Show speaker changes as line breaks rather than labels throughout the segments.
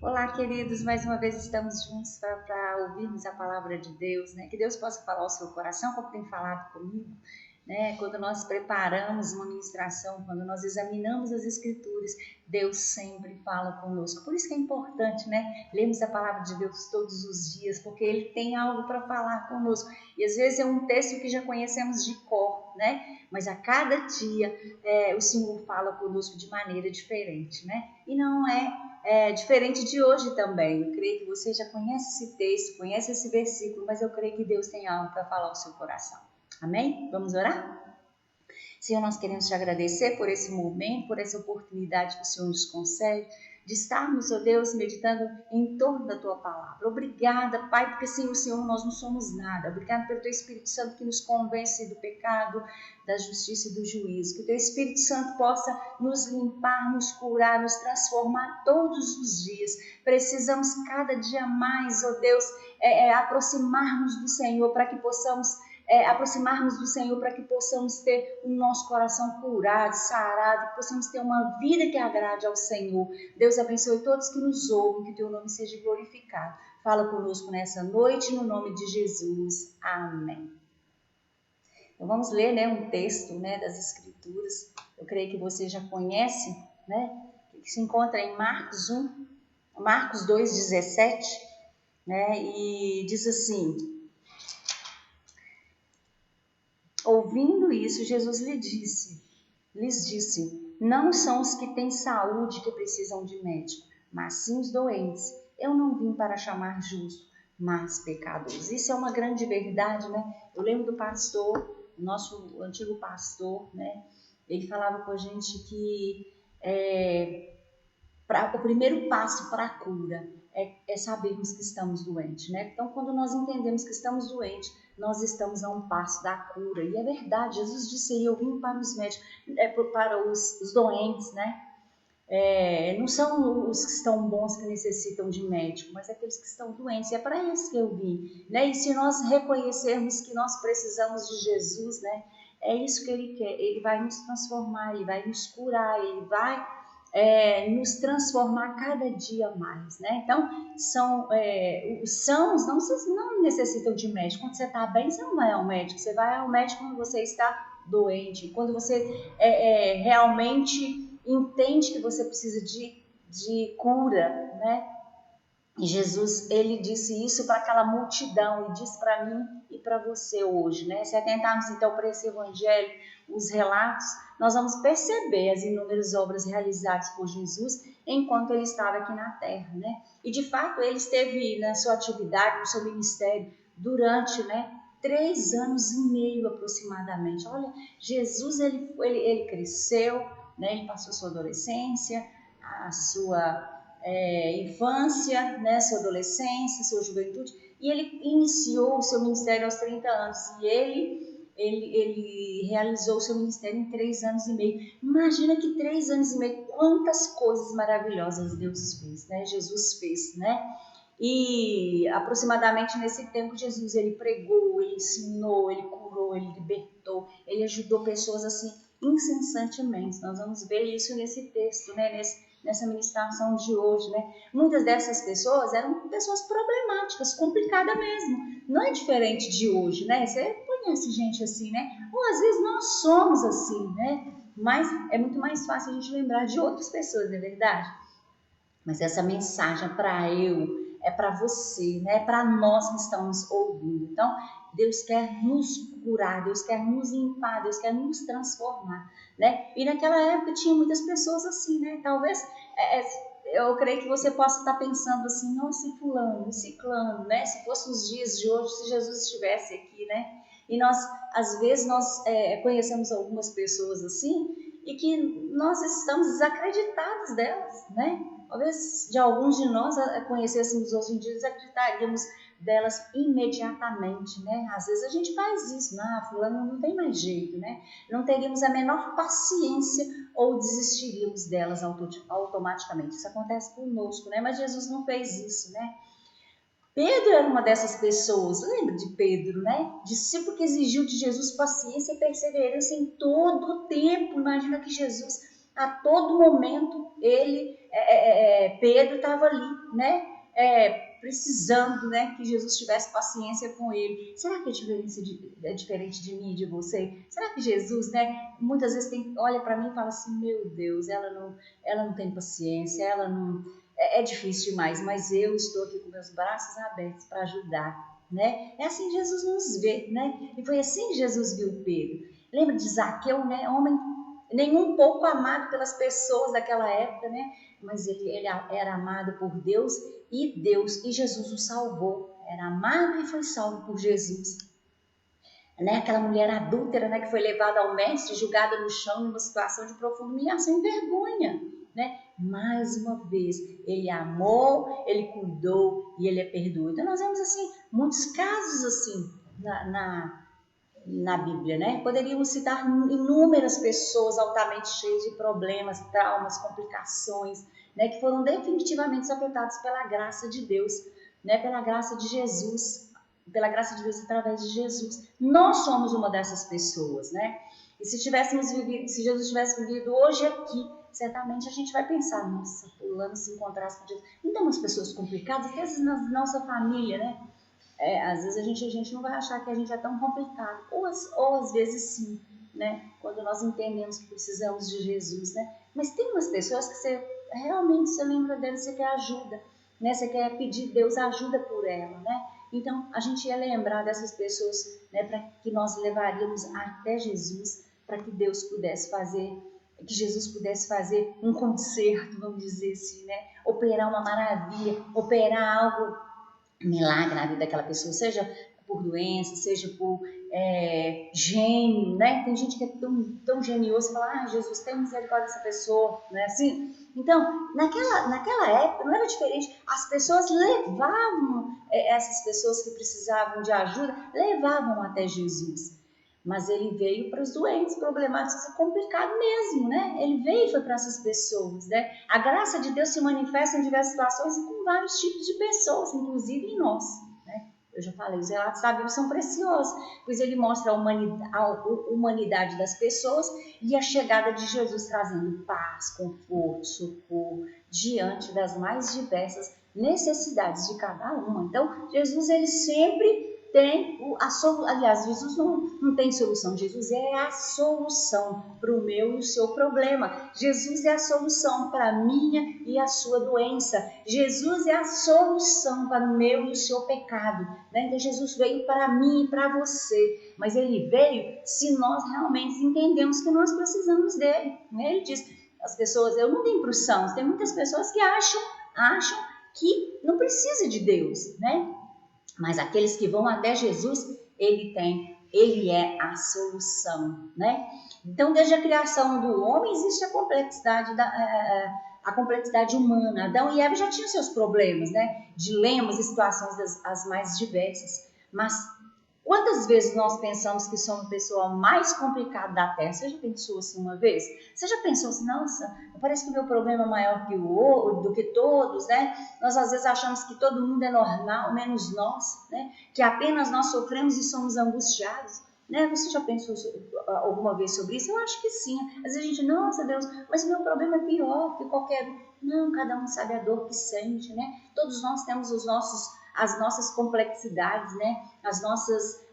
Olá, queridos, mais uma vez estamos juntos para ouvirmos a palavra de Deus, né? Que Deus possa falar ao seu coração, como tem falado comigo, né? Quando nós preparamos uma ministração, quando nós examinamos as Escrituras, Deus sempre fala conosco. Por isso que é importante, né? Lermos a palavra de Deus todos os dias, porque Ele tem algo para falar conosco. E às vezes é um texto que já conhecemos de cor, né? Mas a cada dia o Senhor fala conosco de maneira diferente, né? E não é diferente de hoje também. Eu creio que você já conhece esse texto, conhece esse versículo, mas eu creio que Deus tem algo para falar ao seu coração. Amém? Vamos orar? Senhor, nós queremos te agradecer por esse momento, por essa oportunidade que o Senhor nos concede de estarmos, ó Deus, meditando em torno da tua palavra. Obrigada, Pai, porque sem o Senhor nós não somos nada. Obrigada pelo teu Espírito Santo que nos convence do pecado, da justiça e do juízo. Que o teu Espírito Santo possa nos limpar, nos curar, nos transformar todos os dias. Precisamos cada dia mais, ó Deus, aproximarmos do Senhor para que possamos aproximarmos do Senhor, para que possamos ter o nosso coração curado, sarado, que possamos ter uma vida que agrade ao Senhor. Deus abençoe todos que nos ouvem, que o teu nome seja glorificado. Fala conosco nessa noite, no nome de Jesus. Amém. Então vamos ler, né, um texto, né, das Escrituras. Eu creio que você já conhece, né, que se encontra em Marcos 2:17, né, e diz assim: ouvindo isso, Jesus lhes disse, não são os que têm saúde que precisam de médico, mas sim os doentes. Eu não vim para chamar justos, mas pecadores. Isso é uma grande verdade, né? Eu lembro do pastor, nosso antigo pastor, né? Ele falava com a gente que o primeiro passo para a cura é sabermos que estamos doentes, né? Então, quando nós entendemos que estamos doentes, nós estamos a um passo da cura. E é verdade, Jesus disse, eu vim para os médicos, para os doentes, né? Não são os que estão bons que necessitam de médico, mas aqueles que estão doentes. E é para isso que eu vim, né? E se nós reconhecermos que nós precisamos de Jesus, né? É isso que Ele quer. Ele vai nos transformar, Ele vai nos curar, Ele vai nos transformar cada dia mais, né? Então, os sãos não necessitam de médico. Quando você está bem, você não vai ao médico. Você vai ao médico quando você está doente. Quando você realmente entende que você precisa de cura, né? E Jesus, ele disse isso para aquela multidão e disse para mim e para você hoje, né? Se atentarmos então para esse evangelho, os relatos, nós vamos perceber as inúmeras obras realizadas por Jesus enquanto ele estava aqui na terra, né? E de fato ele esteve na sua atividade, no seu ministério, durante, né, 3 anos e meio aproximadamente. Olha, Jesus ele cresceu, né? Ele passou sua adolescência, a sua infância, né, sua adolescência, sua juventude, e ele iniciou o seu ministério aos 30 anos, e ele realizou o seu ministério em 3 anos e meio. Imagina que 3 anos e meio, quantas coisas maravilhosas Deus fez, né? Jesus fez, né? E aproximadamente nesse tempo Jesus ele pregou, ele ensinou, ele curou, ele libertou, ele ajudou pessoas assim incessantemente. Nós vamos ver isso nesse texto, né? Nessa ministração de hoje, né? Muitas dessas pessoas eram pessoas problemáticas, complicadas mesmo. Não é diferente de hoje, né? Você conhece gente assim, né? Ou às vezes nós somos assim, né? Mas é muito mais fácil a gente lembrar de outras pessoas, não é verdade? Mas essa mensagem é para você, né? É para nós que estamos ouvindo. Então, Deus quer nos curar, Deus quer nos limpar, Deus quer nos transformar, né? E naquela época tinha muitas pessoas assim, né? Talvez eu creio que você possa estar pensando assim, nossa, e fulano, e ciclano, né? Se fosse os dias de hoje, se Jesus estivesse aqui, né? E às vezes, conhecemos algumas pessoas assim e que nós estamos desacreditados delas, né? Talvez de alguns de nós conhecêssemos hoje em dia, desacreditaríamos delas imediatamente, né? Às vezes a gente faz isso, fulano não tem mais jeito, né? Não teríamos a menor paciência ou desistiríamos delas automaticamente. Isso acontece conosco, né? Mas Jesus não fez isso, né? Pedro era uma dessas pessoas, lembra de Pedro, né? Discípulo que exigiu de Jesus paciência e perseverança em todo o tempo. Imagina que Jesus, a todo momento, ele Pedro estava ali, né? Precisando, né, que Jesus tivesse paciência com ele. Será que é diferente de mim e de você? Será que Jesus, né, muitas vezes olha para mim e fala assim, meu Deus, ela não tem paciência, ela não... É difícil demais, mas eu estou aqui com meus braços abertos para ajudar, né? É assim que Jesus nos vê, né? E foi assim que Jesus viu Pedro. Lembra de Zaqueu, né? Homem nem um pouco amado pelas pessoas daquela época, né? Mas ele era amado por Deus e Jesus o salvou. Era amado e foi salvo por Jesus. Né? Aquela mulher adúltera, né, que foi levada ao mestre, julgada no chão, numa situação de profunda humilhação e vergonha. Né? Mais uma vez, ele amou, ele cuidou e ele perdoou. Então nós vemos assim, muitos casos assim na Bíblia, né? Poderíamos citar inúmeras pessoas altamente cheias de problemas, traumas, complicações, né? Que foram definitivamente afetadas pela graça de Deus, né? Pela graça de Jesus, pela graça de Deus através de Jesus. Nós somos uma dessas pessoas, né? E se Jesus tivesse vivido hoje aqui, certamente a gente vai pensar, nossa, fulano se encontrasse com Jesus. Então, umas pessoas complicadas, às vezes na nossa família, né? Às vezes a gente não vai achar que a gente é tão complicado, ou às vezes sim, né? Quando nós entendemos que precisamos de Jesus, né? Mas tem umas pessoas que você realmente você lembra delas, você quer ajuda, né? Você quer pedir Deus ajuda por ela, né? Então a gente ia lembrar dessas pessoas, né? Para que nós levaríamos até Jesus, para que Deus pudesse fazer, que Jesus pudesse fazer um concerto, vamos dizer assim, né? Operar uma maravilha, operar algo milagre na vida daquela pessoa, seja por doença, seja por gênio, né? Tem gente que é tão genioso e fala, Jesus, tem misericórdia dessa pessoa, né? Assim, então, naquela época não era diferente, as pessoas levavam, essas pessoas que precisavam de ajuda, levavam até Jesus. Mas ele veio para os doentes, problemáticos e complicado mesmo, né? Ele veio e foi para essas pessoas, né? A graça de Deus se manifesta em diversas situações e com vários tipos de pessoas, inclusive em nós, né? Eu já falei, os relatos da Bíblia são preciosos, pois ele mostra a humanidade das pessoas e a chegada de Jesus trazendo paz, conforto, socorro, diante das mais diversas necessidades de cada uma. Então, Jesus, ele sempre tem a solução. Aliás, Jesus não tem solução. Jesus é a solução para o meu e o seu problema. Jesus é a solução para a minha e a sua doença. Jesus é a solução para o meu e o seu pecado. Né? Então, Jesus veio para mim e para você. Mas ele veio se nós realmente entendemos que nós precisamos dele. Né? Ele diz, as pessoas, eu não tenho impressão, tem muitas pessoas que acham que não precisa de Deus, né? Mas aqueles que vão até Jesus, ele é a solução, né? Então, desde a criação do homem, existe a complexidade humana. Adão e Eva já tinham seus problemas, né? Dilemas e situações as mais diversas. Mas quantas vezes nós pensamos que somos a pessoa mais complicada da Terra? Você já pensou assim uma vez? Você já pensou assim, nossa, parece que o meu problema é maior que o outro, do que todos, né? Nós às vezes achamos que todo mundo é normal, menos nós, né? Que apenas nós sofremos e somos angustiados, né? Você já pensou alguma vez sobre isso? Eu acho que sim. Às vezes a gente, nossa Deus, mas o meu problema é pior que qualquer um. Não, cada um sabe a dor que sente, né? Todos nós temos as nossas complexidades, né? As nossos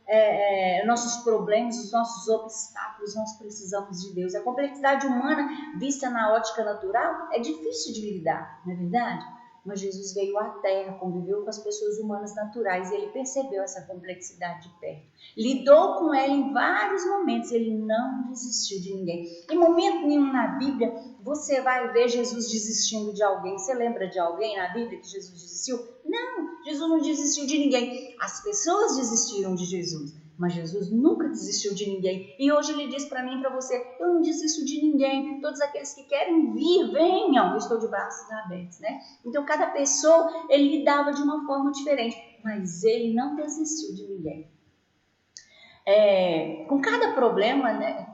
problemas, os nossos obstáculos, nós precisamos de Deus. A complexidade humana, vista na ótica natural, é difícil de lidar, não é verdade? Mas Jesus veio à Terra, conviveu com as pessoas humanas naturais e ele percebeu essa complexidade de perto. Lidou com ela em vários momentos, ele não desistiu de ninguém. Em momento nenhum na Bíblia você vai ver Jesus desistindo de alguém. Você lembra de alguém na Bíblia que Jesus desistiu? Não, Jesus não desistiu de ninguém. As pessoas desistiram de Jesus, mas Jesus nunca desistiu de ninguém. E hoje ele diz para mim e para você, eu não desisto de ninguém. Todos aqueles que querem vir, venham. Eu estou de braços abertos, né? Então cada pessoa, ele lidava de uma forma diferente, mas ele não desistiu de ninguém. Com cada problema, né?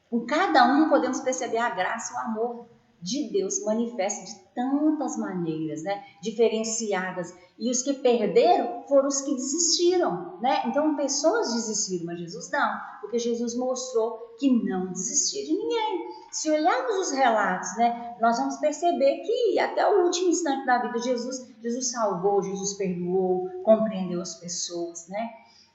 Com cada um podemos perceber a graça e o amor de Deus manifesta de tantas maneiras, né? Diferenciadas. E os que perderam foram os que desistiram, né? Então, pessoas desistiram, mas Jesus não, porque Jesus mostrou que não desistia de ninguém. Se olharmos os relatos, né, nós vamos perceber que até o último instante da vida, Jesus salvou, Jesus perdoou, compreendeu as pessoas, né?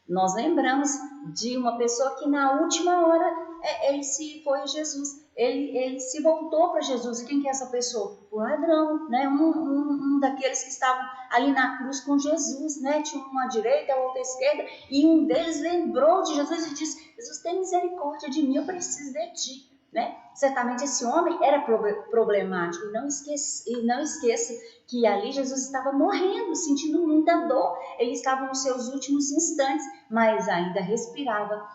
Nós lembramos de uma pessoa que na última hora ele se foi a Jesus, ele se voltou para Jesus. E quem que é essa pessoa? O ladrão, né? Um daqueles que estavam ali na cruz com Jesus, né? Tinha uma à direita, a outra à esquerda, e um deles lembrou de Jesus e disse: Jesus, tem misericórdia de mim, eu preciso de ti. Né? Certamente esse homem era problemático, e não esqueça que ali Jesus estava morrendo, sentindo muita dor. Ele estava nos seus últimos instantes, mas ainda respirava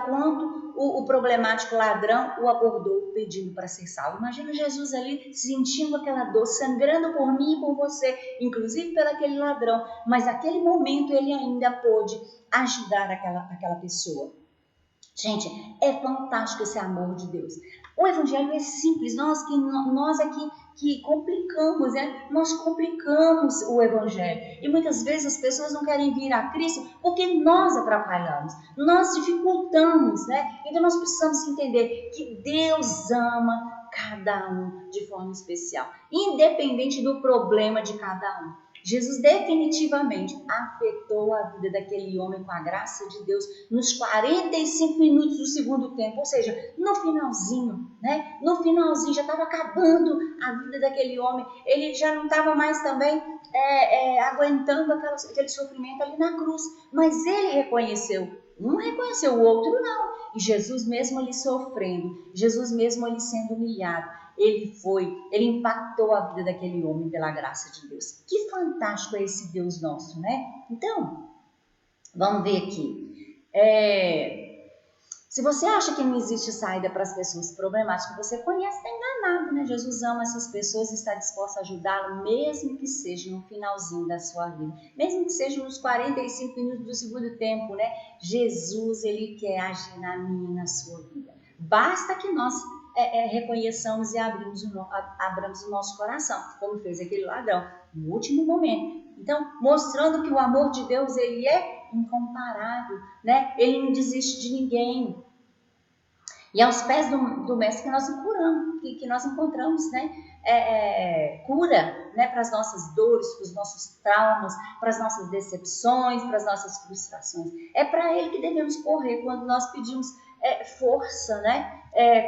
quando o problemático ladrão o abordou pedindo para ser salvo. Imagina Jesus ali sentindo aquela dor, sangrando por mim e por você, inclusive pelo aquele ladrão, mas naquele momento ele ainda pôde ajudar aquela pessoa. Gente, é fantástico esse amor de Deus. O evangelho é simples, nós aqui que complicamos, né? Nós complicamos o evangelho. E muitas vezes as pessoas não querem vir a Cristo porque nós atrapalhamos, nós dificultamos, né? Então nós precisamos entender que Deus ama cada um de forma especial, independente do problema de cada um. Jesus definitivamente afetou a vida daquele homem com a graça de Deus nos 45 minutos do segundo tempo, ou seja, no finalzinho, né? No finalzinho já estava acabando a vida daquele homem, ele já não estava mais também aguentando aquele sofrimento ali na cruz, mas ele reconheceu. Um reconheceu, o outro não. E Jesus mesmo ali sofrendo, Jesus mesmo ali sendo humilhado, ele impactou a vida daquele homem pela graça de Deus. Que fantástico é esse Deus nosso, né? Então, vamos ver aqui. Se você acha que não existe saída para as pessoas problemáticas que você conhece, está enganado, né? Jesus ama essas pessoas e está disposto a ajudá-las, mesmo que seja no finalzinho da sua vida, mesmo que seja nos 45 minutos do segundo tempo, né? Jesus, ele quer agir na minha e na sua vida. Basta que nós reconheçamos e abramos o nosso coração, como fez aquele ladrão, no último momento. Então, mostrando que o amor de Deus, ele é incomparável, né? Ele não desiste de ninguém. E aos pés do mestre que nós encontramos, né? Cura, né? Para as nossas dores, para os nossos traumas, para as nossas decepções, para as nossas frustrações. É para ele que devemos correr quando nós pedimos força, né?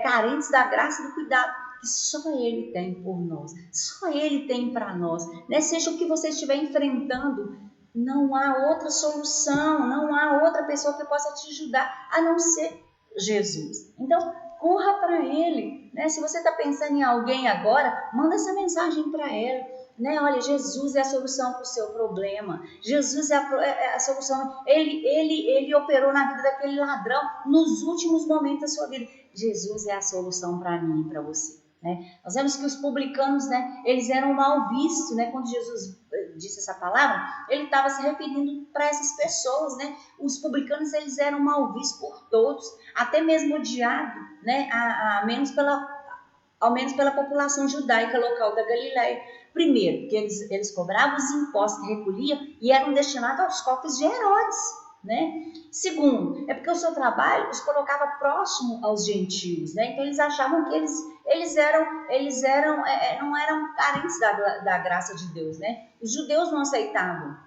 Carentes da graça e do cuidado que só ele tem por nós, só ele tem para nós, né? Seja o que você estiver enfrentando, não há outra solução, não há outra pessoa que possa te ajudar a não ser Jesus. Então, corra para ele, né? Se você está pensando em alguém agora, manda essa mensagem para ela, né? Olha, Jesus é a solução para o seu problema. Jesus é a solução. Ele operou na vida daquele ladrão nos últimos momentos da sua vida. Jesus é a solução para mim e para você. Né? Nós vemos que os publicanos, né, eles eram mal vistos, né? Quando Jesus disse essa palavra, ele estava se referindo para essas pessoas, né? Os publicanos, eles eram mal vistos por todos, até mesmo odiados, né? Ao menos pela população judaica local da Galileia. Primeiro, porque eles cobravam os impostos que recolhiam e eram destinados aos cofres de Herodes. Né? Segundo, é porque o seu trabalho os colocava próximo aos gentios, né? Então eles achavam que eles não eram carentes da graça de Deus, né? Os judeus não aceitavam.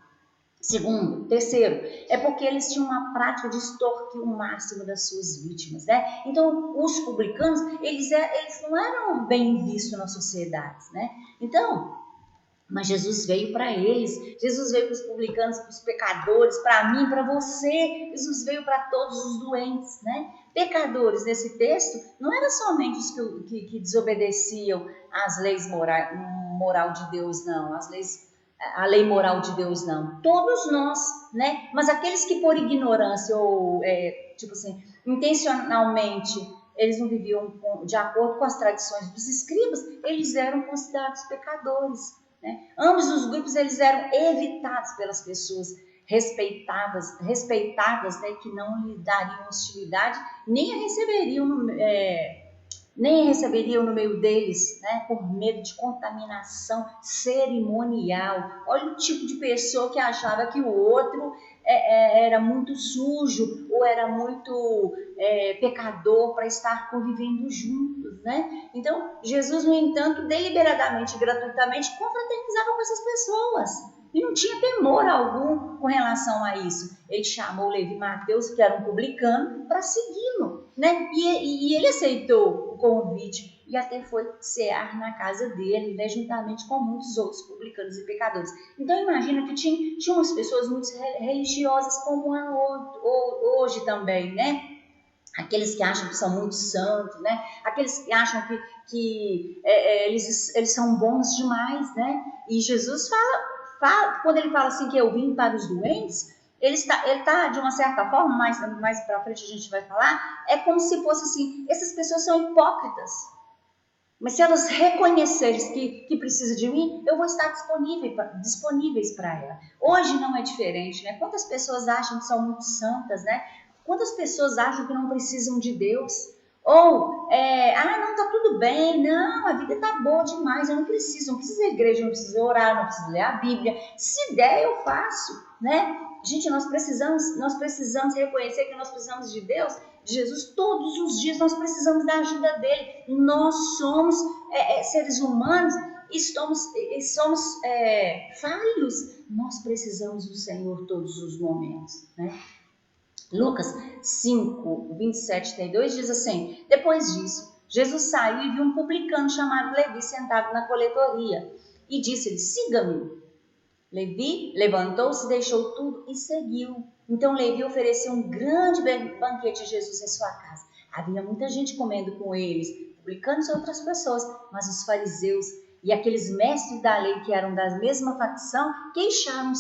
Segundo, terceiro, é porque eles tinham uma prática de extorquir o máximo das suas vítimas, né? Então os publicanos eles não eram bem vistos na sociedade, né? Então, mas Jesus veio para eles, Jesus veio para os publicanos, para os pecadores, para mim, para você. Jesus veio para todos os doentes, né? Pecadores, nesse texto, não eram somente os que desobedeciam às leis moral de Deus, não, a lei moral de Deus, não. Todos nós, né? Mas aqueles que por ignorância ou, intencionalmente, eles não viviam de acordo com as tradições dos escribas, eles eram considerados pecadores. Né? Ambos os grupos eles eram evitados pelas pessoas respeitadas, né? Que não lhe dariam hostilidade, nem a receberiam nem receberiam no meio deles, né, por medo de contaminação cerimonial. Olha o tipo de pessoa que achava que o outro era muito sujo ou era muito pecador para estar convivendo juntos, né? Então, Jesus, no entanto, deliberadamente e gratuitamente confraternizava com essas pessoas. E não tinha temor algum com relação a isso. Ele chamou Levi e Mateus, que eram publicanos, para segui-lo, né? E ele aceitou o convite e até foi cear na casa dele, né? Juntamente com muitos outros publicanos e pecadores. Então imagina que tinha umas pessoas muito religiosas como há hoje também, né? Aqueles que acham que são muito santos, né? Aqueles que acham que eles são bons demais, né? E Jesus fala, quando ele fala assim que eu vim para os doentes, ele está de uma certa forma, mais para frente a gente vai falar, é como se fosse assim, essas pessoas são hipócritas. Mas se elas reconhecerem que precisa de mim, eu vou estar disponíveis para ela. Hoje não é diferente, né? Quantas pessoas acham que são muito santas, né? Quantas pessoas acham que não precisam de Deus? Ou, não, tá tudo bem, não, a vida tá boa demais, eu não preciso ir à igreja, não preciso orar, não preciso ler a Bíblia. Se der, eu faço, né? Gente, nós precisamos reconhecer que nós precisamos de Deus, de Jesus, todos os dias nós precisamos da ajuda dele. Nós somos seres humanos e somos falhos, nós precisamos do Senhor todos os momentos, né? Lucas 5, 27, 32 diz assim: depois disso, Jesus saiu e viu um publicano chamado Levi sentado na coletoria e disse-lhe: siga-me. Levi levantou-se, deixou tudo e seguiu. Então Levi ofereceu um grande banquete a Jesus em sua casa. Havia muita gente comendo com eles, publicanos e outras pessoas, mas os fariseus e aqueles mestres da lei que eram da mesma facção queixaram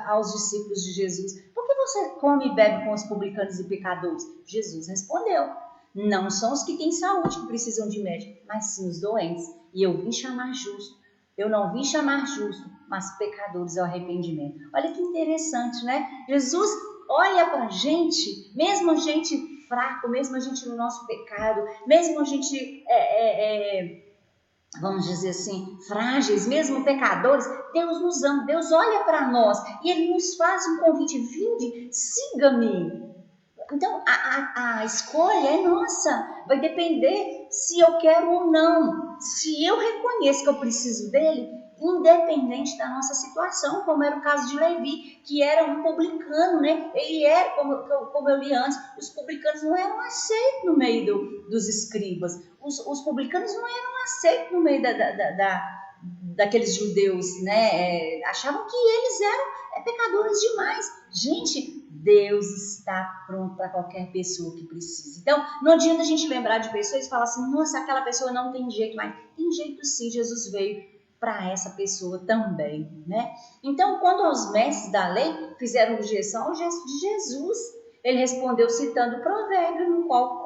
aos discípulos de Jesus: por que você come e bebe com os publicanos e pecadores? Jesus respondeu: não são os que têm saúde que precisam de médico, mas sim os doentes. E eu vim chamar justo. Eu não vim chamar justo, mas pecadores ao arrependimento. Olha que interessante, né? Jesus olha para a gente, mesmo a gente fraco, mesmo a gente no nosso pecado, mesmo a gente vamos dizer assim, frágeis, mesmo pecadores, Deus nos ama, Deus olha para nós e Ele nos faz um convite: vinde, siga-me. Então, a escolha é nossa, vai depender se eu quero ou não. Se eu reconheço que eu preciso dele, independente da nossa situação, como era o caso de Levi, que era um publicano, né? Ele era, como eu li antes, os publicanos não eram aceitos no meio dos escribas. Os publicanos não eram aceitos no meio daqueles judeus, né? Achavam que eles eram pecadores demais. Gente, Deus está pronto para qualquer pessoa que precise. Então, não adianta a gente lembrar de pessoas e falar assim: nossa, aquela pessoa não tem jeito, mas tem jeito sim, Jesus veio para essa pessoa também, né? Então, quando os mestres da lei fizeram objeção ao gesto de Jesus, ele respondeu citando o provérbio no qual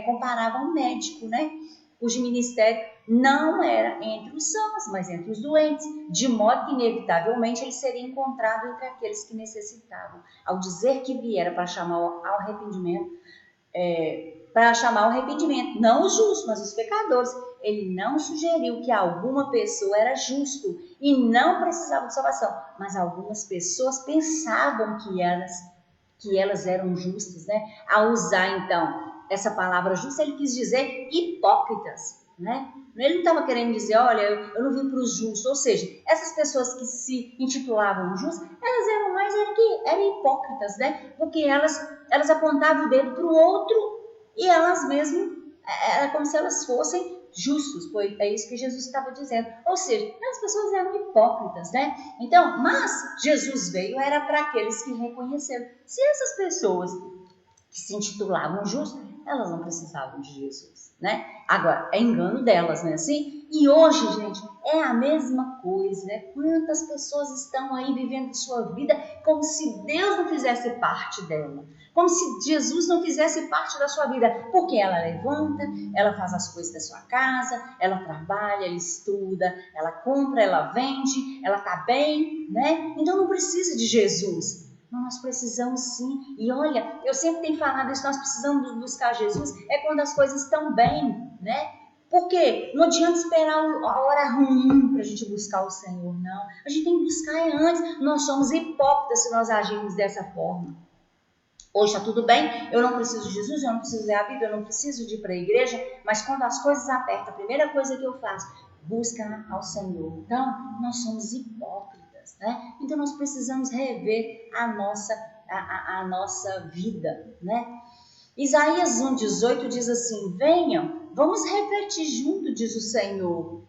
comparava um médico, né? Cujo ministério não era entre os sãos, mas entre os doentes, de modo que inevitavelmente ele seria encontrado entre aqueles que necessitavam. Ao dizer que viera para chamar ao arrependimento, não os justos, mas os pecadores, ele não sugeriu que alguma pessoa era justo e não precisava de salvação, mas algumas pessoas pensavam que elas eram justas, né? Ao usar então essa palavra justa, ele quis dizer hipócritas, né? Ele não estava querendo dizer: olha, eu não vim para os justos. Ou seja, essas pessoas que se intitulavam justas, elas eram mais eram hipócritas, né? Porque elas apontavam o dedo para o outro e elas mesmas, era como se elas fossem justos, é isso que Jesus estava dizendo. Ou seja, as pessoas eram hipócritas, né? Então, mas Jesus veio era para aqueles que reconheceram. Se essas pessoas que se intitulavam justos, elas não precisavam de Jesus, né? Agora, é engano delas, né? Assim? E hoje, gente, é a mesma coisa, né? Quantas pessoas estão aí vivendo sua vida como se Deus não fizesse parte dela, como se Jesus não fizesse parte da sua vida, porque ela levanta, ela faz as coisas da sua casa, ela trabalha, ela estuda, ela compra, ela vende, ela tá bem, né? Então não precisa de Jesus. Nós precisamos sim. E olha, eu sempre tenho falado isso, nós precisamos buscar Jesus quando as coisas estão bem. né? Porque não adianta esperar a hora ruim para a gente buscar o Senhor, não. A gente tem que buscar antes. Nós somos hipócritas se nós agirmos dessa forma. Hoje está tudo bem, eu não preciso de Jesus, eu não preciso ler a Bíblia, eu não preciso de ir para a igreja, mas quando as coisas apertam, a primeira coisa que eu faço, busca ao Senhor. Então, nós somos hipócritas, né? Então, nós precisamos rever a nossa vida, né? Isaías 1,18 diz assim: venham, vamos refletir junto, diz o Senhor.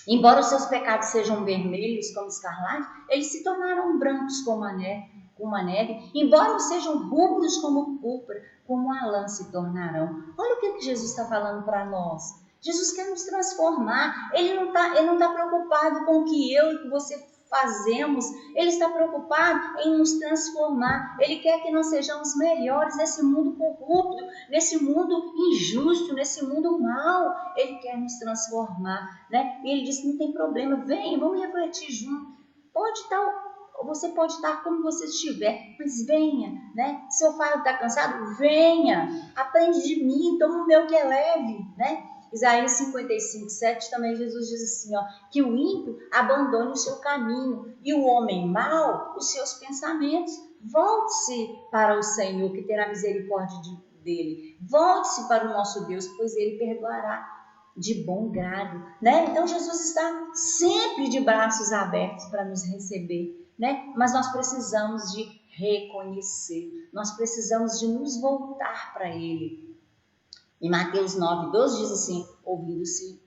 Embora os seus pecados sejam vermelhos como escarlate, eles se tornaram brancos como a neve. Embora sejam rubros como púrpura, como a lã se tornarão. Olha o que Jesus está falando para nós. Jesus quer nos transformar. Ele não tá preocupado com o que eu e que você fazemos. Ele está preocupado em nos transformar. Ele quer que nós sejamos melhores nesse mundo corrupto, nesse mundo injusto, nesse mundo mau. Ele quer nos transformar, né? E ele disse: não tem problema, vem, vamos refletir junto. Você pode estar como você estiver, mas venha, né? Se eu falo que está cansado, venha, aprende de mim, toma o meu que é leve, né? Isaías 55:7 também Jesus diz assim, ó, que o ímpio abandone o seu caminho e o homem mau os seus pensamentos. Volte-se para o Senhor, que terá misericórdia dele. Volte-se para o nosso Deus, pois ele perdoará de bom grado, né? Então Jesus está sempre de braços abertos para nos receber, né? Mas nós precisamos de reconhecer, nós precisamos de nos voltar para ele. Em Mateus 9:12 diz assim: ouvindo-se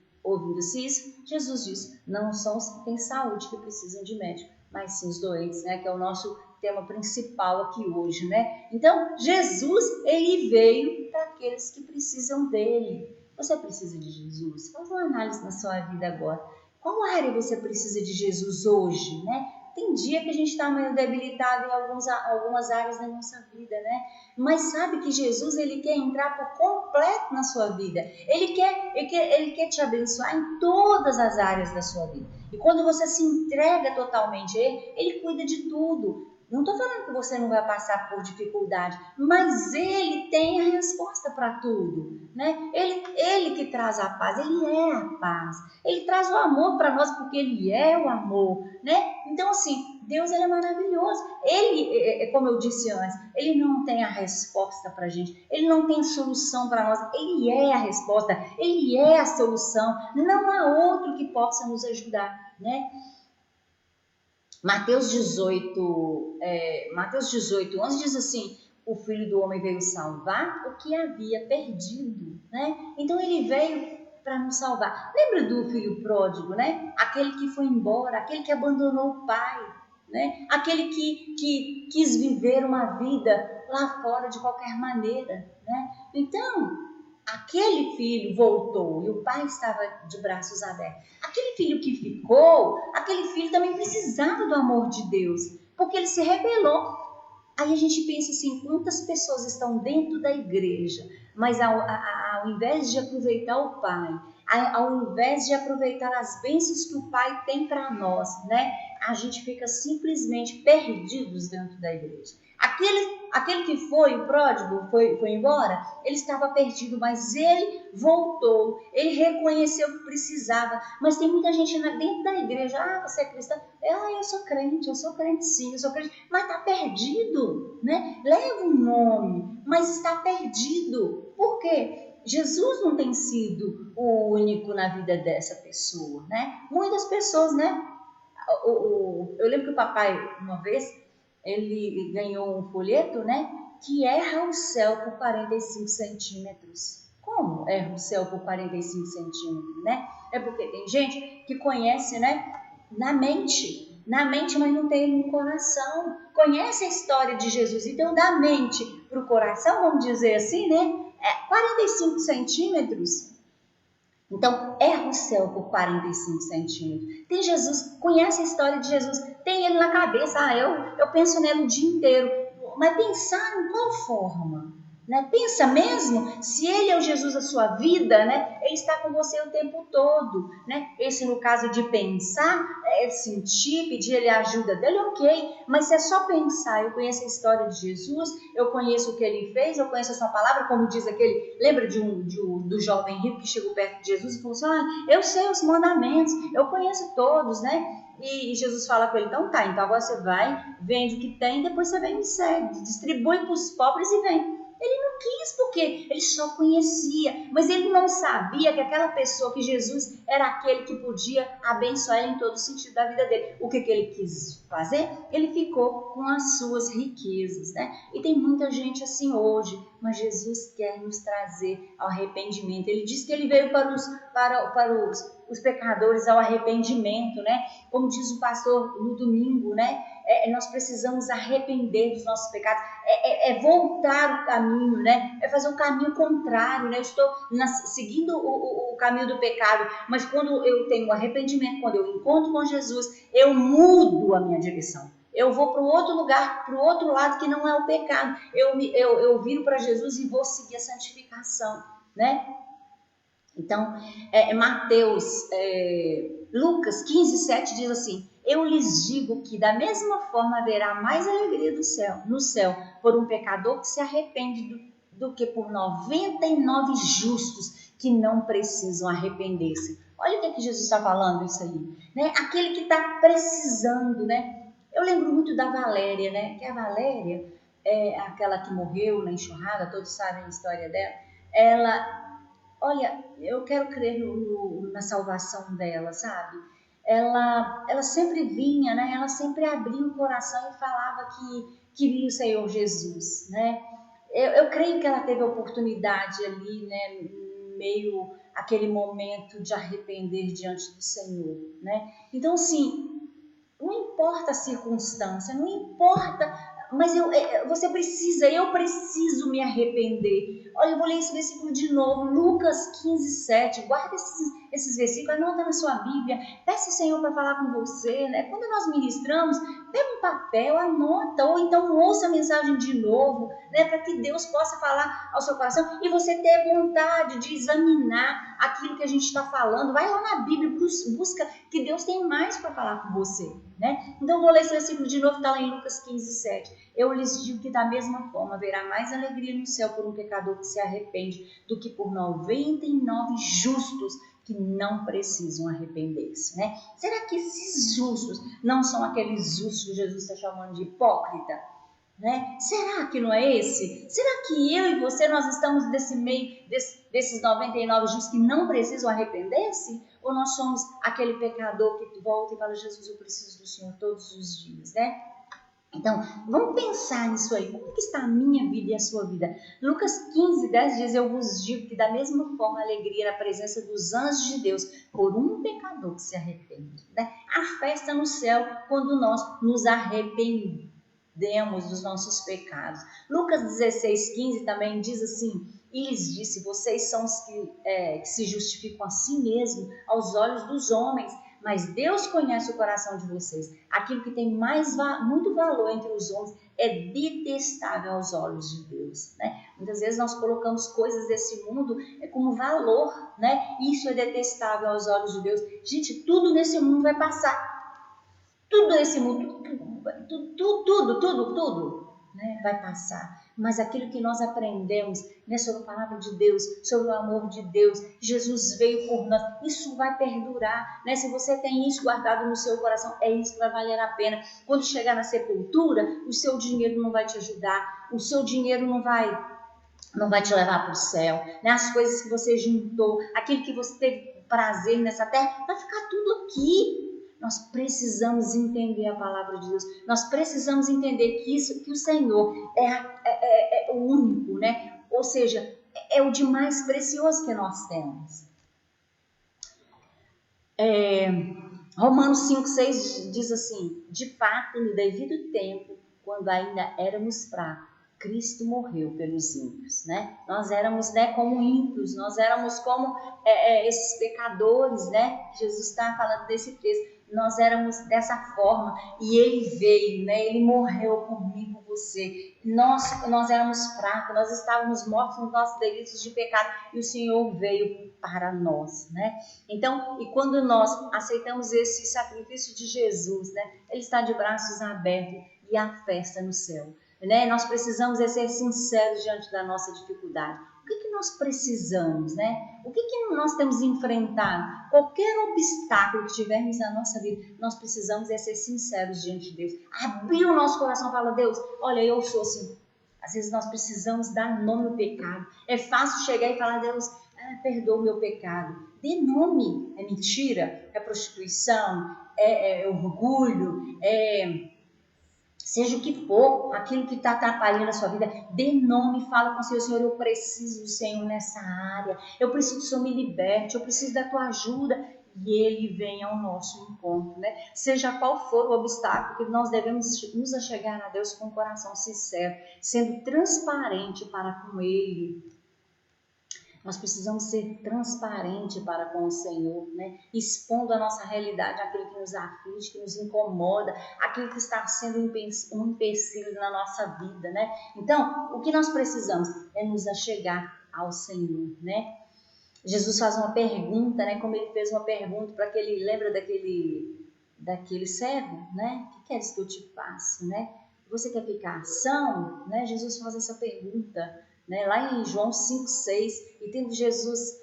isso, Jesus diz: não são os que têm saúde que precisam de médico, mas sim os doentes, né? Que é o nosso tema principal aqui hoje, né? Então, Jesus, ele veio para aqueles que precisam dele. Você precisa de Jesus? Faz uma análise na sua vida agora. Qual área você precisa de Jesus hoje, né? Tem dia que a gente está meio debilitado em algumas áreas da nossa vida, né? Mas sabe que Jesus, ele quer entrar por completo na sua vida. Ele quer te abençoar em todas as áreas da sua vida. E quando você se entrega totalmente a ele, ele cuida de tudo. Não estou falando que você não vai passar por dificuldade, mas ele tem a resposta para tudo, né? Ele que traz a paz, ele é a paz. Ele traz o amor para nós porque ele é o amor, né? Então, assim, Deus, ele é maravilhoso. Ele, como eu disse antes, ele não tem a resposta para a gente, ele não tem solução para nós, ele é a resposta, ele é a solução. Não há outro que possa nos ajudar, né? Mateus 18:11 diz assim: o Filho do Homem veio salvar o que havia perdido, né? Então ele veio para nos salvar. Lembra do filho pródigo, né? Aquele que foi embora, aquele que abandonou o pai, né? Aquele que quis viver uma vida lá fora de qualquer maneira, né? Então, aquele filho voltou e o pai estava de braços abertos. Aquele filho que ficou, aquele filho também precisava do amor de Deus, porque ele se rebelou. Aí a gente pensa assim, quantas pessoas estão dentro da igreja, mas ao invés de aproveitar o pai, ao invés de aproveitar as bênçãos que o pai tem para nós, né? A gente fica simplesmente perdidos dentro da igreja. Aquele que foi, o pródigo, foi embora, ele estava perdido, mas ele voltou, ele reconheceu que precisava. Mas tem muita gente dentro da igreja: ah, você é cristã? Eu sou crente sim, eu sou crente, mas está perdido, né? Leva um nome, mas está perdido. Por quê? Jesus não tem sido o único na vida dessa pessoa, né? Muitas pessoas, né? Eu lembro que o papai, uma vez, ele ganhou um folheto, né? Que erra o céu por 45 centímetros. Como erra o céu por 45 centímetros, né? É porque tem gente que conhece, né? Na mente, mas não tem no coração. Conhece a história de Jesus, então da mente para o coração, vamos dizer assim, né? 45 centímetros. Então, erra o céu por 45 centímetros. Tem Jesus, conhece a história de Jesus, tem ele na cabeça. Eu penso nele o dia inteiro. Mas pensar em qual forma? Né? Pensa mesmo, se ele é o Jesus da sua vida, né? Ele está com você o tempo todo. Né? Esse, no caso de pensar, sentir, pedir ele a ajuda dele, ok. Mas se é só pensar, eu conheço a história de Jesus, eu conheço o que ele fez, eu conheço a sua palavra, como diz aquele, lembra do jovem rico que chegou perto de Jesus e falou assim, eu sei os mandamentos, eu conheço todos, né? E Jesus fala com ele, então tá, então agora você vai, vende o que tem, depois você vem e me segue, distribui para os pobres e vem. Ele não quis porque ele só conhecia, mas ele não sabia que aquela pessoa, que Jesus era aquele que podia abençoar ele em todo o sentido da vida dele. O que ele quis fazer? Ele ficou com as suas riquezas, né? E tem muita gente assim hoje, mas Jesus quer nos trazer ao arrependimento. Ele diz que ele veio para os pecadores ao arrependimento, né? Como diz o pastor no domingo, né? Nós precisamos arrepender dos nossos pecados, voltar o caminho, né? É fazer o caminho contrário, né? Eu estou seguindo o caminho do pecado, mas quando eu tenho arrependimento, quando eu encontro com Jesus, eu mudo a minha direção. Eu vou para o outro lugar, para o outro lado que não é o pecado. Eu viro para Jesus e vou seguir a santificação, né? Então, Lucas 15:7 diz assim, eu lhes digo que da mesma forma haverá mais alegria no céu por um pecador que se arrepende do que por 99 justos que não precisam arrepender-se. Olha o que Jesus está falando isso aí, né? Aquele que está precisando, né? Eu lembro muito da Valéria, né? Que a Valéria é aquela que morreu na enxurrada, todos sabem a história dela. Olha, eu quero crer na salvação dela, sabe? Ela sempre vinha, né? Ela sempre abria o coração e falava que queria o Senhor Jesus, né? Eu creio que ela teve a oportunidade ali, né? Meio aquele momento de arrepender diante do Senhor, né? Então, assim, não importa a circunstância, não importa, mas eu preciso me arrepender. Olha, eu vou ler esse versículo de novo, Lucas 15:7. Guarda esses versículos, anota na sua Bíblia, peça o Senhor para falar com você, né? Quando nós ministramos, pega um papel, anota, ou então ouça a mensagem de novo, né? Para que Deus possa falar ao seu coração e você ter vontade de examinar aquilo que a gente está falando. Vai lá na Bíblia, busca que Deus tem mais para falar com você, né? Então vou ler esse versículo de novo, está lá em Lucas 15:7. Eu lhes digo que da mesma forma haverá mais alegria no céu por um pecador que se arrepende do que por 99 justos que não precisam arrepender-se, né? Será que esses justos não são aqueles justos que Jesus está chamando de hipócrita? Né? Será que não é esse? Será que eu e você, nós estamos desse meio, desses 99 justos que não precisam arrepender-se? Ou nós somos aquele pecador que volta e fala, Jesus, eu preciso do Senhor todos os dias, né? Então, vamos pensar nisso aí. Como que está a minha vida e a sua vida? Lucas 15:10 diz, eu vos digo que da mesma forma a alegria na presença dos anjos de Deus por um pecador que se arrepende. Né? A festa no céu quando nós nos arrependemos dos nossos pecados. Lucas 16:15 também diz assim, e lhes disse, vocês são os que se justificam a si mesmos aos olhos dos homens, mas Deus conhece o coração de vocês. Aquilo que tem muito valor entre os homens é detestável aos olhos de Deus, né? Muitas vezes nós colocamos coisas desse mundo como valor, né? Isso é detestável aos olhos de Deus. Gente, tudo nesse mundo vai passar. Tudo nesse mundo, tudo, né? Vai passar. Mas aquilo que nós aprendemos, né, sobre a palavra de Deus, sobre o amor de Deus, Jesus veio por nós, isso vai perdurar, né? Se você tem isso guardado no seu coração, é isso que vai valer a pena. Quando chegar na sepultura, o seu dinheiro não vai te ajudar, o seu dinheiro não vai te levar para o céu, né? As coisas que você juntou, aquilo que você teve prazer nessa terra, vai ficar tudo aqui. Nós precisamos entender a palavra de Deus. Nós precisamos entender que o Senhor é o único, né? Ou seja, é o de mais precioso que nós temos. Romanos 5:6 diz assim, de fato, no devido tempo, quando ainda éramos fracos, Cristo morreu pelos ímpios, né? Nós éramos, né, como ímpios, nós éramos como esses pecadores, né? Jesus está falando desse texto. Nós éramos dessa forma e Ele veio, né? Ele morreu por mim, por você. Nós éramos fracos, nós estávamos mortos nos nossos delitos de pecado e o Senhor veio para nós, né? Então, e quando nós aceitamos esse sacrifício de Jesus, né? Ele está de braços abertos e a festa no céu. Né? Nós precisamos ser sinceros diante da nossa dificuldade. O que nós precisamos, né? O que nós temos enfrentado? Qualquer obstáculo que tivermos na nossa vida, nós precisamos ser sinceros diante de Deus. Abrir o nosso coração e falar, Deus, olha, eu sou assim. Às vezes nós precisamos dar nome ao pecado. É fácil chegar e falar, Deus, perdoa o meu pecado. Dê nome. É mentira, é prostituição, é orgulho, seja o que for, aquilo que está atrapalhando a sua vida, dê nome, fala com o Senhor, eu preciso do Senhor nessa área, eu preciso que o Senhor me liberte, eu preciso da tua ajuda, e Ele vem ao nosso encontro, né? Seja qual for o obstáculo, que nós devemos nos achegar a Deus com o coração sincero, sendo transparente para com Ele. Nós precisamos ser transparentes para com o Senhor, né? Expondo a nossa realidade, aquilo que nos aflige, que nos incomoda, aquilo que está sendo um empecilho na nossa vida, né? Então, o que nós precisamos é nos achegar ao Senhor, né? Jesus faz uma pergunta, né? Como ele fez uma pergunta para aquele, lembra daquele cego, né? O que queres que eu te faça, né? Você quer ficar são, né? Jesus faz essa pergunta, né? Lá em João 5:6, e tendo Jesus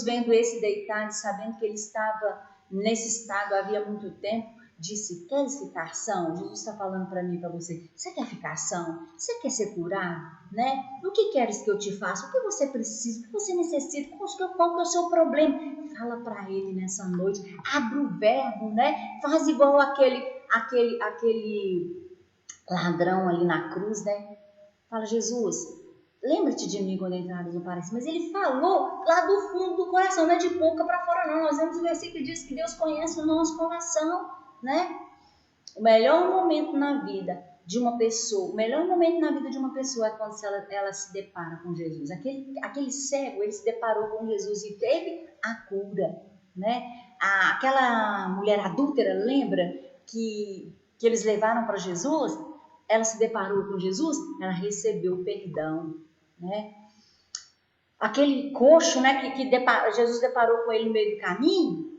vendo esse deitado, sabendo que ele estava nesse estado havia muito tempo, disse, queres ficar são? Jesus está falando para mim e para você, você quer ficar são? Você quer ser curado? Né? O que queres que eu te faça? O que você precisa? O que você necessita? Qual que é o seu problema? Fala para ele nessa noite, abre o verbo, né? Faz igual aquele ladrão ali na cruz, né? Fala, Jesus, lembra-te de mim quando entrares no paraíso. Mas ele falou lá do fundo do coração, não é de boca para fora não. Nós vemos o versículo que diz que Deus conhece o nosso coração, né? O melhor momento na vida de uma pessoa, é quando ela se depara com Jesus. Aquele cego, ele se deparou com Jesus e teve a cura, né? Aquela mulher adúltera, lembra que eles levaram para Jesus? Ela se deparou com Jesus, ela recebeu o perdão, né? Aquele coxo, né, que Jesus deparou com ele no meio do caminho,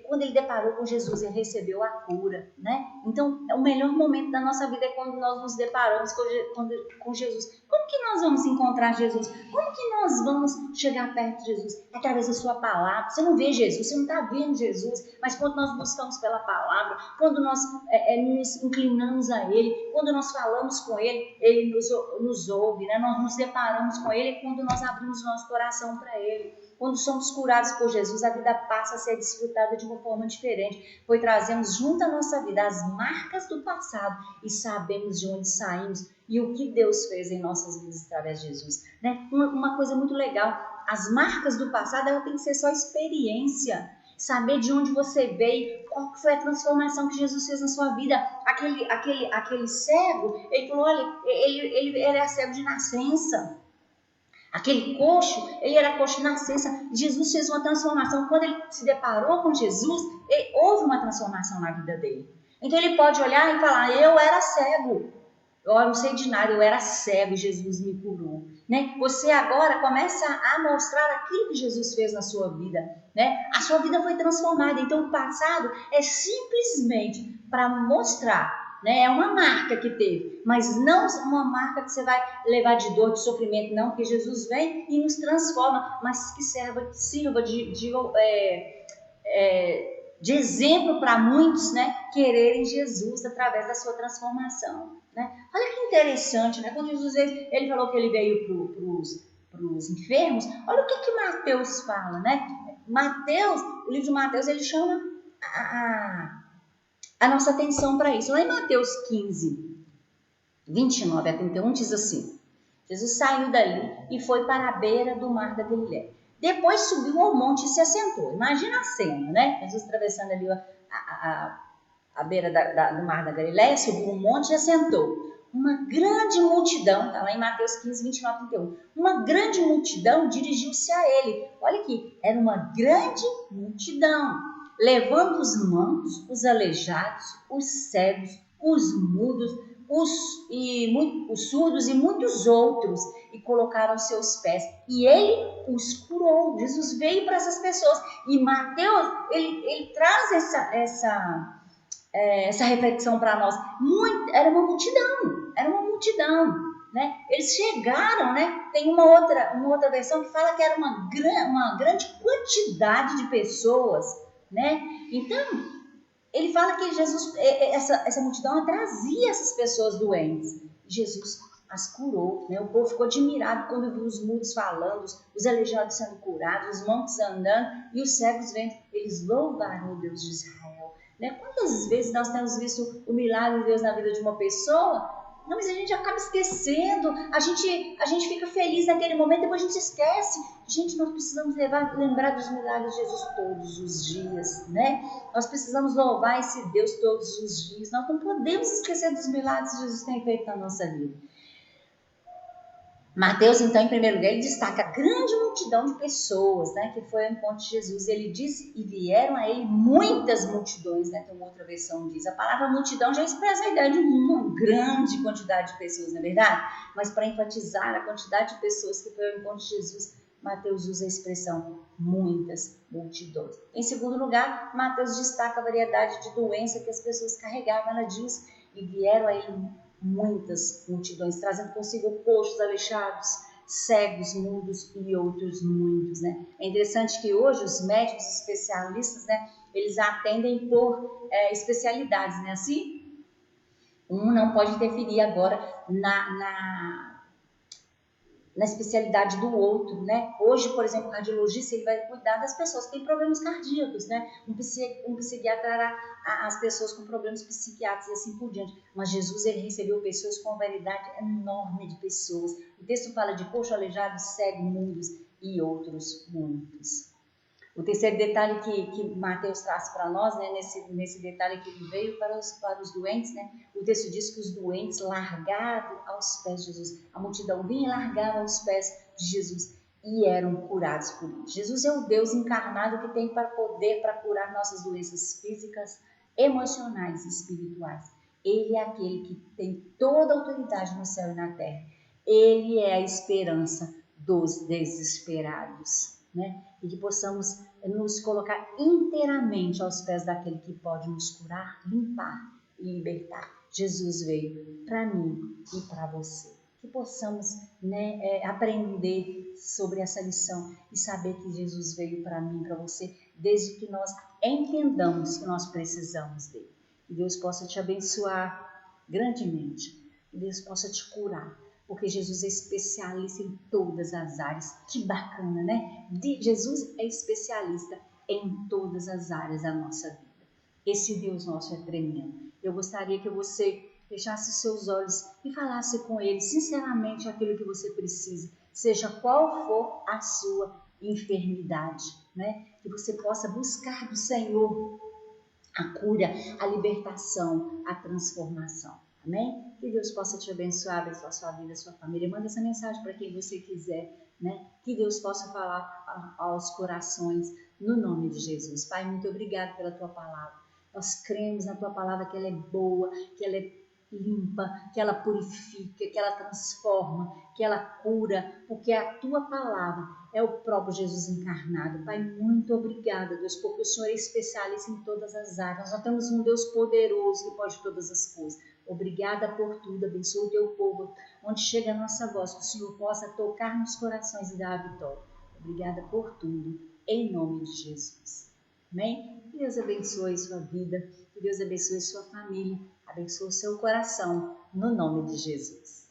quando ele deparou com Jesus, ele recebeu a cura, né? Então, o melhor momento da nossa vida é quando nós nos deparamos com Jesus. Como que nós vamos encontrar Jesus? Como que nós vamos chegar perto de Jesus? Através da sua palavra. Você não vê Jesus, você não está vendo Jesus, mas quando nós buscamos pela palavra, quando nós nos inclinamos a Ele, quando nós falamos com Ele, Ele nos ouve, né? Nós nos deparamos com Ele quando nós abrimos nosso coração para Ele. Quando somos curados por Jesus, a vida passa a ser desfrutada de uma forma diferente, pois trazemos junto à nossa vida as marcas do passado e sabemos de onde saímos e o que Deus fez em nossas vidas através de Jesus. Né? Uma coisa muito legal, as marcas do passado ela tem que ser só experiência, saber de onde você veio, qual foi a transformação que Jesus fez na sua vida. Aquele cego, ele falou, olha, ele era cego de nascença. Aquele coxo, ele era coxo de nascença. Jesus fez uma transformação. Quando ele se deparou com Jesus, houve uma transformação na vida dele. Então ele pode olhar e falar, eu era cego. Eu não sei de nada, eu era cego e Jesus me curou. Né? Você agora começa a mostrar aquilo que Jesus fez na sua vida. Né? A sua vida foi transformada. Então o passado é simplesmente para mostrar. Né? É uma marca que teve, mas não uma marca que você vai levar de dor, de sofrimento, não, porque Jesus vem e nos transforma, mas que sirva de exemplo para muitos, né, quererem Jesus através da sua transformação. Né? Olha que interessante, né? Quando Jesus veio, ele falou que ele veio para os enfermos, olha o que Mateus fala, né? O livro de Mateus, ele chama a nossa atenção para isso. Lá em Mateus 15, 29 a 31, diz assim, Jesus saiu dali e foi para a beira do mar da Galileia. Depois subiu ao monte e se assentou. Imagina a cena, né? Jesus atravessando ali a beira do mar da Galileia, subiu um monte e assentou. uma grande multidão, está lá em Mateus 15, 29, 31. Uma grande multidão dirigiu-se a ele. Olha aqui, era uma grande multidão, levando os mancos, os aleijados, os cegos, os mudos, os surdos e muitos outros, e colocaram aos seus pés. E ele os curou. Jesus veio para essas pessoas. E Mateus, ele traz essa reflexão para nós. Era uma multidão, né? Eles chegaram, né? Tem uma outra versão que fala que era uma grande quantidade de pessoas, né? Então, ele fala que Jesus, essa multidão trazia essas pessoas doentes. Jesus as curou, né? O povo ficou admirado quando viu os mudos falando, os aleijados sendo curados, os mancos andando e os cegos vendo. Eles louvaram o Deus de Israel. Né? Quantas vezes nós temos visto o milagre de Deus na vida de uma pessoa? Não, mas a gente acaba esquecendo, a gente fica feliz naquele momento, depois a gente esquece. Gente, nós precisamos lembrar dos milagres de Jesus todos os dias, né? Nós precisamos louvar esse Deus todos os dias. Nós não podemos esquecer dos milagres que Jesus tem feito na nossa vida. Mateus, então, em primeiro lugar, ele destaca a grande multidão de pessoas, né, que foi ao encontro de Jesus. Ele disse, e vieram a ele muitas multidões, né, tem uma outra versão diz. A palavra multidão já expressa a ideia de uma grande quantidade de pessoas, não é verdade? Mas para enfatizar a quantidade de pessoas que foi ao encontro de Jesus, Mateus usa a expressão muitas multidões. Em segundo lugar, Mateus destaca a variedade de doença que as pessoas carregavam. Ela diz, e vieram a ele muitas multidões, trazendo consigo coxos, aleijados, cegos, mudos e outros muitos, né? É interessante que hoje os médicos especialistas, né, eles atendem por especialidades, né? Assim, um não pode interferir agora na especialidade do outro, né? Hoje, por exemplo, o cardiologista ele vai cuidar das pessoas que têm problemas cardíacos, né? Um psiquiatra as pessoas com problemas psiquiátricos e assim por diante. Mas Jesus ele recebeu pessoas com uma variedade enorme de pessoas. O texto fala de coxo, aleijado, cego, mudos e outros muitos. O terceiro detalhe que Mateus traz para nós, né, nesse detalhe que ele veio para os doentes, né, o texto diz que os doentes largaram aos pés de Jesus. A multidão vinha e largava aos pés de Jesus e eram curados por ele. Jesus é o Deus encarnado que tem poder para curar nossas doenças físicas, emocionais e espirituais. Ele é aquele que tem toda a autoridade no céu e na terra. Ele é a esperança dos desesperados, né? E que possamos nos colocar inteiramente aos pés daquele que pode nos curar, limpar e libertar. Jesus veio para mim e para você. Que possamos, né, aprender sobre essa lição e saber que Jesus veio para mim e para você, desde que nós entendamos que nós precisamos dele. Que Deus possa te abençoar grandemente. Que Deus possa te curar. Porque Jesus é especialista em todas as áreas. Que bacana, né? Jesus é especialista em todas as áreas da nossa vida. Esse Deus nosso é tremendo. Eu gostaria que você fechasse seus olhos e falasse com Ele sinceramente aquilo que você precisa, seja qual for a sua enfermidade, né? Que você possa buscar do Senhor a cura, a libertação, a transformação. Amém? Que Deus possa te abençoar a sua vida, a sua família. Manda essa mensagem para quem você quiser, né? Que Deus possa falar aos corações no nome de Jesus. Pai, muito obrigado pela tua palavra. Nós cremos na tua palavra que ela é boa, que ela é limpa, que ela purifica, que ela transforma, que ela cura, porque a tua palavra é o próprio Jesus encarnado. Pai, muito obrigada, Deus, porque o Senhor é especialista em todas as áreas. Nós temos um Deus poderoso que pode todas as coisas. Obrigada por tudo, abençoa o teu povo, onde chega a nossa voz, que o Senhor possa tocar nos corações e dar a vitória. Obrigada por tudo, em nome de Jesus. Amém? Que Deus abençoe sua vida, que Deus abençoe sua família, abençoe o seu coração, no nome de Jesus.